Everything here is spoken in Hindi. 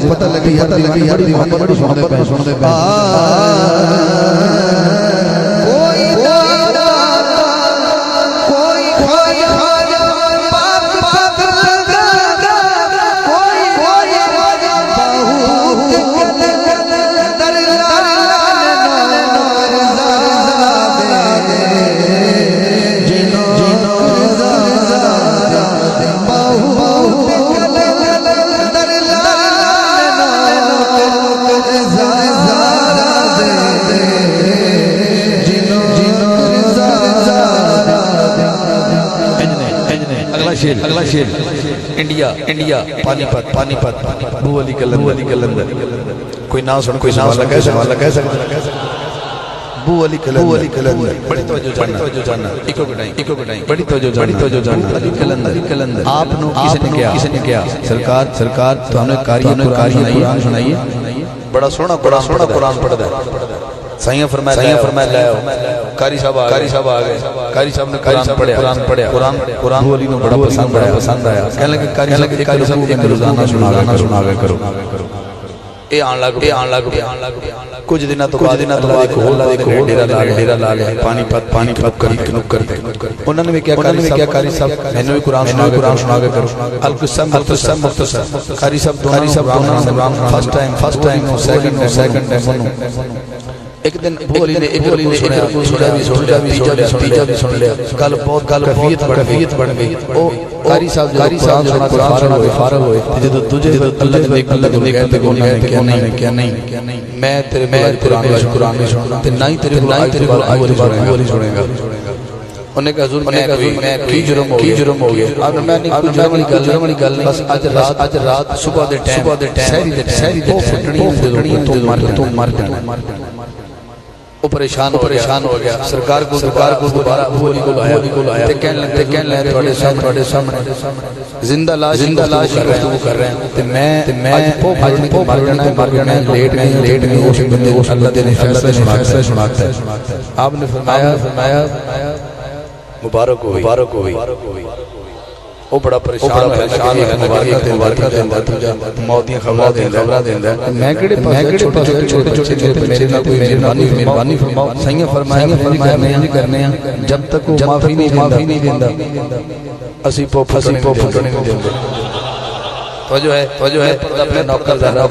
पता लगी अगला शेर इंडिया इंडिया पानीपत पानीपत बू अली कलंदर कोई ना सुन कोई सवाल कह सकता बू अली कलंदर बड़ी तवज्जो जानना इको कटाई बड़ी तवज्जो जानना अली कलंदर आप नो किसने क्या सरकार थाने कुरान सुनाइए बड़ा सोहना कुरान पढ़दा है साईं फरमाया ले आओ कारी साहब आ गए कारी साहब ने कुरान पढ़ा कुरान वाली को बड़ा पसंद आया कहने लगे कारी साहब एक रोजाना सुना करो ए आन लग कुछ दिनों तो बाद एक होर डेरा ला लिया पानीपत करते उन्होंने भी क्या कारी साहब मैंने भी कुरान सुना के करो अल किस्सा मुख्तसर कारी साहब दोनों फर्स्ट टाइम सेकंड टाइम एक दिन भोली ने एक सुना भी तीजा भी सुन लिया कल बहुत कफियत बढ़ गई ओ कारी साहब फारग होए जब तुझे अल्लाह ने कहते क्या नहीं मैं तेरे कुरान नहीं सुनना ते ना ही तेरे को सुनेगा उन्हें कहा हुजूर मैं की जुर्म हो गया अब मैं नहीं जुर्म वाली गल नहीं बस आज रात सुबह दे टाइम सहरी दे फुटनी तो मर जाना वो परेशान हो गया सरकार को दोबारा भोली को लाया ते कहने लगे थोड़े सामने जिंदा लाश गुफ्तगू कर रहे हैं ते मैं मर जाना लेट नहीं उस बंदे को अल्लाह ने फैसला सुनाता है आपने फरमाया मुबारक हो वो बड़ा परेशान है मुबारक देंदा मौत दी खबर देंदा मैं केड़े छोटे मेरे नाल कोई मेहरबानी फरमाओ सही फरमाया नहीं करने जब तक वो माफी नहीं देंदा असी फुटने नहीं देंगे तो जो है अपने नौकर ज़रा